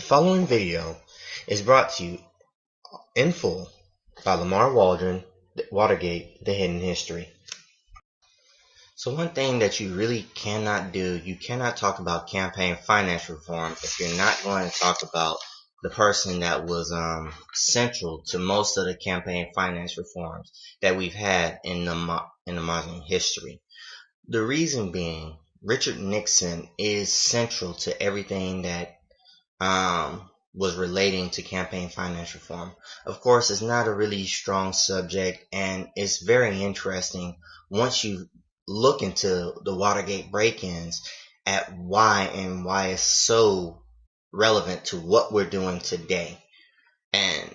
following video is brought to you in full by Lamar Waldron, Watergate, The Hidden History. So one thing that you really cannot do, you cannot talk about campaign finance reform if you're not going to talk about the person that was central to most of the campaign finance reforms that we've had in the modern history. The reason being, Richard Nixon is central to everything that was relating to campaign finance reform. Of course, it's not a really strong subject, and it's very interesting once you look into the Watergate break-ins at why it's so relevant to what we're doing today. And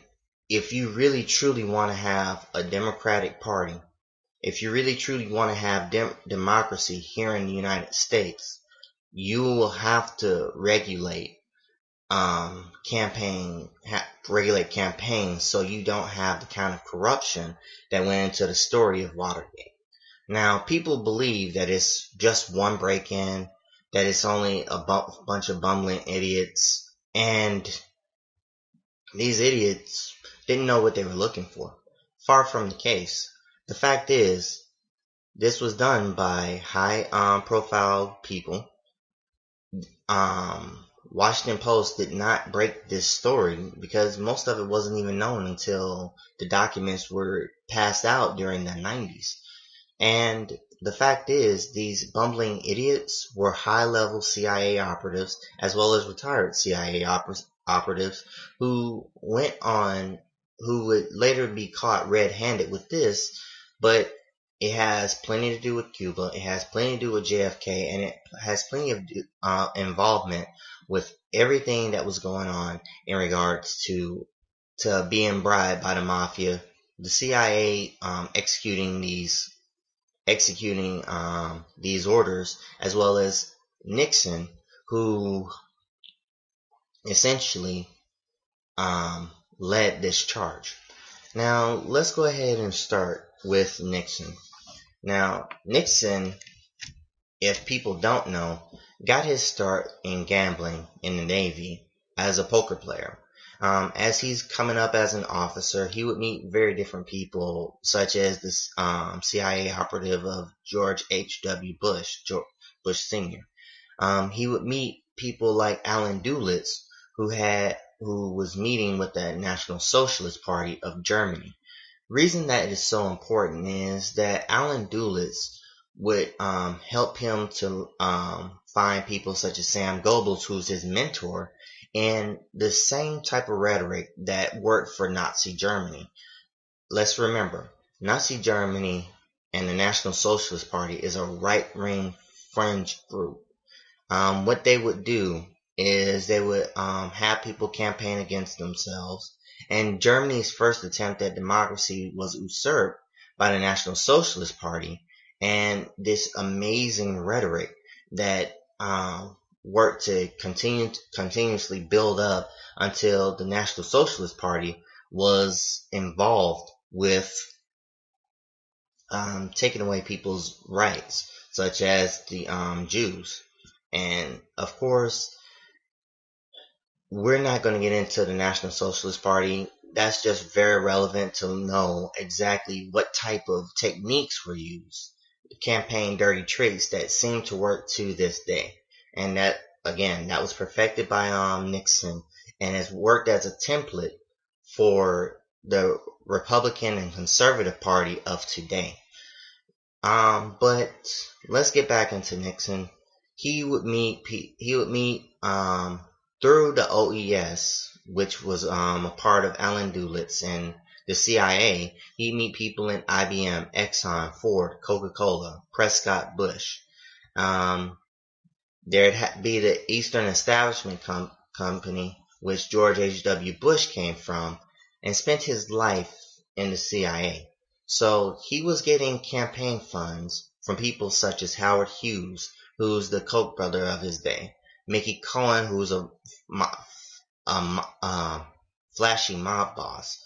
if you really truly want to have a Democratic Party, if you really truly want to have democracy here in the United States, you will have to regulate campaigns so you don't have the kind of corruption that went into the story of Watergate. Now, people believe that it's just one break-in, that it's only a bunch of bumbling idiots, and these idiots didn't know what they were looking for. Far from the case. The fact is, this was done by high-profile people. Washington Post did not break this story because most of it wasn't even known until the documents were passed out during the 90s. And the fact is, these bumbling idiots were high-level CIA operatives as well as retired CIA operatives who would later be caught red-handed with this, but it has plenty to do with Cuba, it has plenty to do with JFK, and it has plenty of involvement with everything that was going on in regards to being bribed by the mafia, the CIA executing these orders, as well as Nixon, who essentially led this charge. Now, let's go ahead and start with Nixon. Now, Nixon, if people don't know, got his start in gambling in the Navy as a poker player. As he's coming up as an officer, he would meet very different people, such as this CIA operative of George H.W. Bush, Bush Sr. He would meet people like Alan Dulles, who was meeting with the National Socialist Party of Germany. Reason that is so important is that Alan Dulles would help him to find people such as Sam Goebbels, who's his mentor, and the same type of rhetoric that worked for Nazi Germany. Let's remember, Nazi Germany and the National Socialist Party is a right-wing fringe group. What they would do is they would have people campaign against themselves, and Germany's first attempt at democracy was usurped by the National Socialist Party, and this amazing rhetoric that worked to continuously build up until the National Socialist Party was involved with taking away people's rights, such as the Jews. And of course, we're not going to get into the National Socialist Party. That's just very relevant to know exactly what type of techniques were used. Campaign dirty tricks that seem to work to this day. And that, again, that was perfected by Nixon and has worked as a template for the Republican and Conservative Party of today. But let's get back into Nixon. He would meet through the OES, which was a part of Alan Dulles, and the CIA. He'd meet people in IBM, Exxon, Ford, Coca-Cola, Prescott Bush. There'd be the Eastern Establishment Company, which George H.W. Bush came from, and spent his life in the CIA. So he was getting campaign funds from people such as Howard Hughes, who's the Koch brother of his day, Mickey Cohen, who's a flashy mob boss.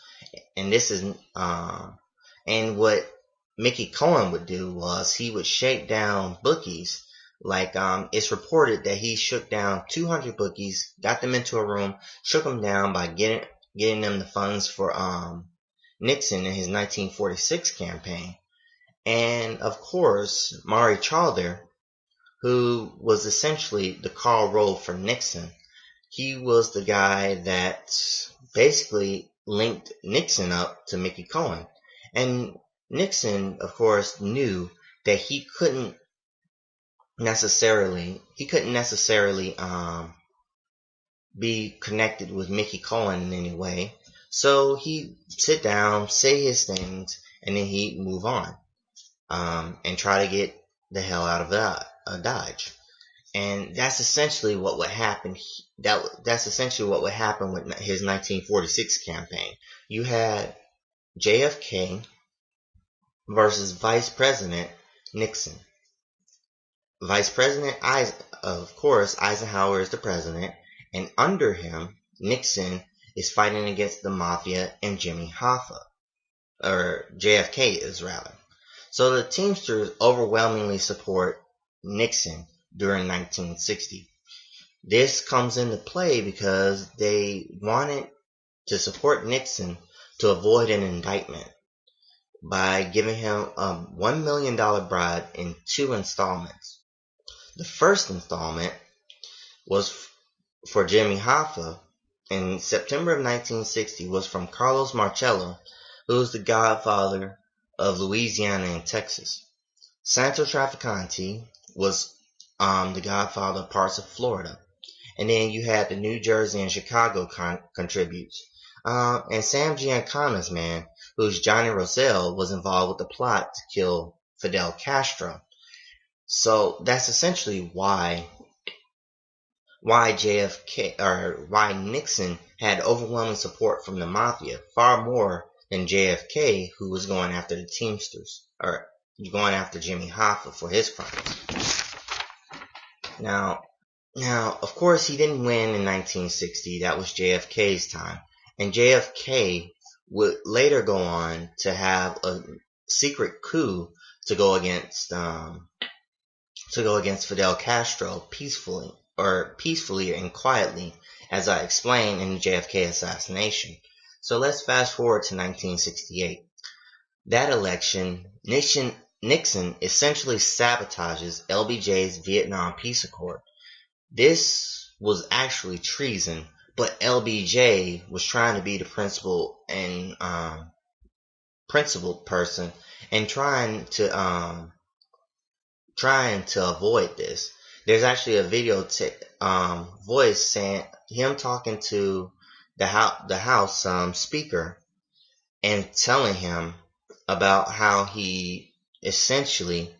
And this is and what Mickey Cohen would do was he would shake down bookies Like, it's reported that he shook down 200 bookies, got them into a room, shook them down by getting them the funds for Nixon in his 1946 campaign. And of course, Maury Chalder, who was essentially the Karl Rove for Nixon, he was the guy that basically linked Nixon up to Mickey Cohen. And Nixon, of course, knew that he couldn't necessarily be connected with Mickey Cohen in any way. So he'd sit down, say his things, and then he'd move on, and try to get the hell out of Dodge. And that's essentially what would happen. That's essentially what would happen with his 1946 campaign. You had JFK versus Vice President Nixon. Vice President, of course, Eisenhower is the president, and under him, Nixon is fighting against the mafia and Jimmy Hoffa, or JFK is rather. So the Teamsters overwhelmingly support Nixon during 1960. This comes into play because they wanted to support Nixon to avoid an indictment by giving him a $1 million bribe in 2 installments. The first installment was for Jimmy Hoffa in September of 1960 was from Carlos Marcello, who was the godfather of Louisiana and Texas. Santo Trafficante was the godfather of parts of Florida. And then you had the New Jersey and Chicago contributes. And Sam Giancana's man, who's Johnny Roselle, was involved with the plot to kill Fidel Castro. So that's essentially why JFK, or why Nixon had overwhelming support from the mafia, far more than JFK, who was going after the Teamsters, or going after Jimmy Hoffa for his crimes. Now, of course, he didn't win in 1960. That was JFK's time. And JFK would later go on to have a secret coup to go against Fidel Castro peacefully and quietly, as I explained in the JFK assassination. So let's fast forward to 1968. That election, Nixon essentially sabotages LBJ's Vietnam Peace Accord. This was actually treason, but LBJ was trying to be the principled person and trying to avoid this. There's actually a video voice saying him talking to the House speaker and telling him about how he essentially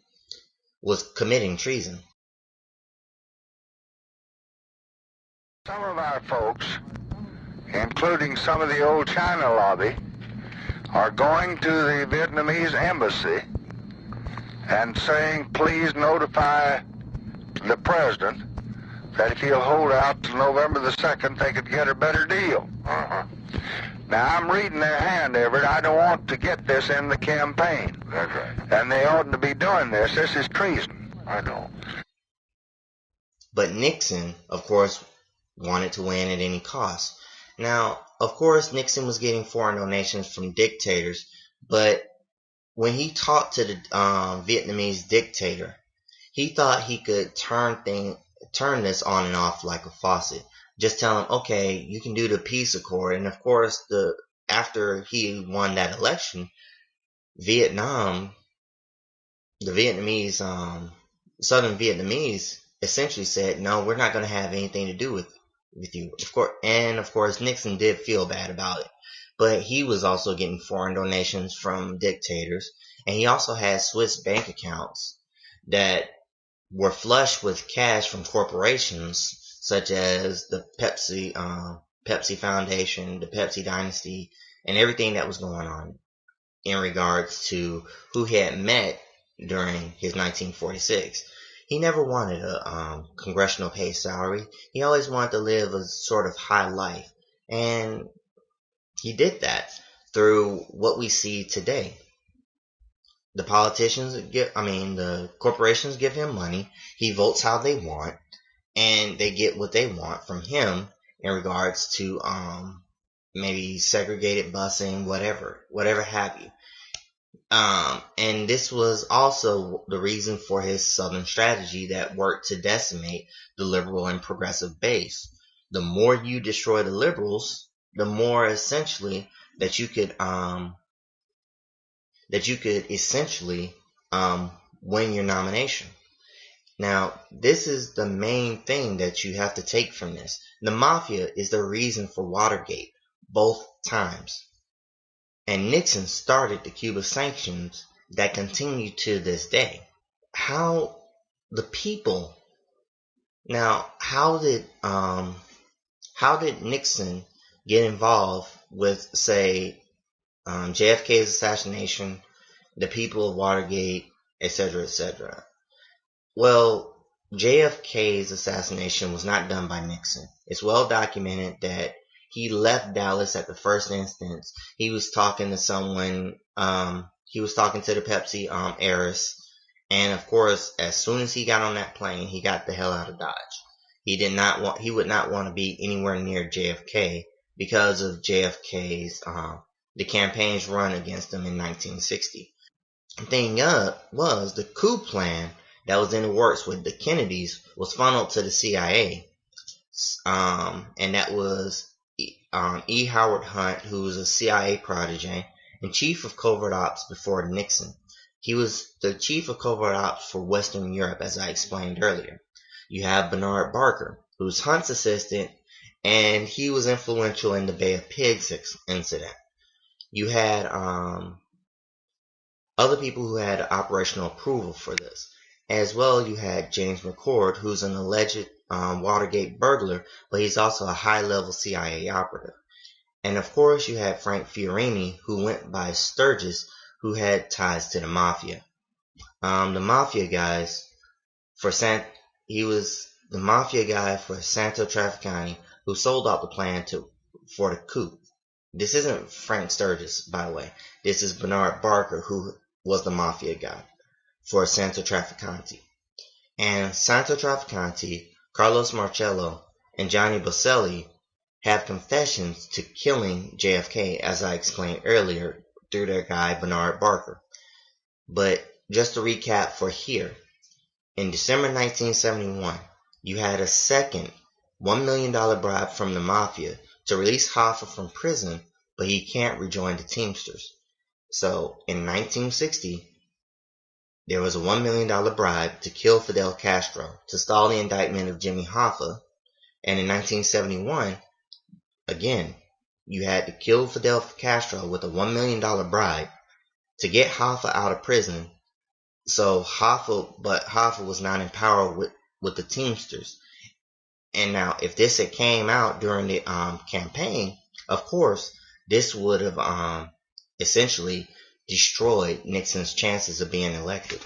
was committing treason. Some of our folks, including some of the old China lobby, are going to the Vietnamese embassy and saying, please notify the president that if he'll hold out till November the 2nd, they could get a better deal. Now, I'm reading their hand, Everett. I don't want to get this in the campaign. That's right. And they oughtn't to be doing this. This is treason. I know. But Nixon, of course, wanted to win at any cost. Now, of course, Nixon was getting foreign donations from dictators, but when he talked to the Vietnamese dictator, he thought he could turn this on and off like a faucet. Just tell him, okay, you can do the peace accord. And of course, after he won that election, the Vietnamese, Southern Vietnamese essentially said, no, we're not going to have anything to do with you. Of course, Nixon did feel bad about it. But he was also getting foreign donations from dictators. And he also had Swiss bank accounts that were flush with cash from corporations such as the Pepsi Foundation, the Pepsi Dynasty, and everything that was going on in regards to who he had met during his 1946. He never wanted a congressional paid salary. He always wanted to live a sort of high life. And he did that through what we see today. the the corporations give him money. He votes how they want, and they get what they want from him in regards to maybe segregated busing, whatever have you. And this was also the reason for his Southern strategy that worked to decimate the liberal and progressive base. The more you destroy the liberals, the more essentially that you could essentially win your nomination. Now, this is the main thing that you have to take from this. The mafia is the reason for Watergate, both times. And Nixon started the Cuba sanctions that continue to this day. How the people... Now, how did Nixon get involved with, say, JFK's assassination, the people of Watergate, etc., etc.? Well, JFK's assassination was not done by Nixon. It's well documented that he left Dallas at the first instance. He was talking to someone, he was talking to the Pepsi heiress, and of course, as soon as he got on that plane, he got the hell out of Dodge. He would not want to be anywhere near JFK because of JFK's, the campaign's run against him in 1960. The thing was the coup plan that was in the works with the Kennedys was funneled to the CIA. And that was E. Howard Hunt, who was a CIA protege and chief of covert ops before Nixon. He was the chief of covert ops for Western Europe, as I explained earlier. You have Bernard Barker, who's Hunt's assistant, and he was influential in the Bay of Pigs incident. You had other people who had operational approval for this. As well, you had James McCord, who's an alleged Watergate burglar, but he's also a high-level CIA operative. And of course, you had Frank Fiorini, who went by Sturgis, who had ties to the mafia. The mafia guys he was the mafia guy for Santo Trafficani, who sold out the plan for the coup. This isn't Frank Sturgis, by the way. This is Bernard Barker, who was the mafia guy for Santo Trafficante. And Santo Trafficante, Carlos Marcello, and Johnny Boselli have confessions to killing JFK, as I explained earlier, through their guy Bernard Barker. But just to recap for here, in December 1971, you had a second $1 million bribe from the mafia to release Hoffa from prison, but he can't rejoin the Teamsters. So in 1960, there was a $1 million bribe to kill Fidel Castro to stall the indictment of Jimmy Hoffa. And in 1971, again, you had to kill Fidel Castro with a $1 million bribe to get Hoffa out of prison. So Hoffa was not in power with the Teamsters. And now, if this had came out during the campaign, of course, this would have essentially destroyed Nixon's chances of being elected.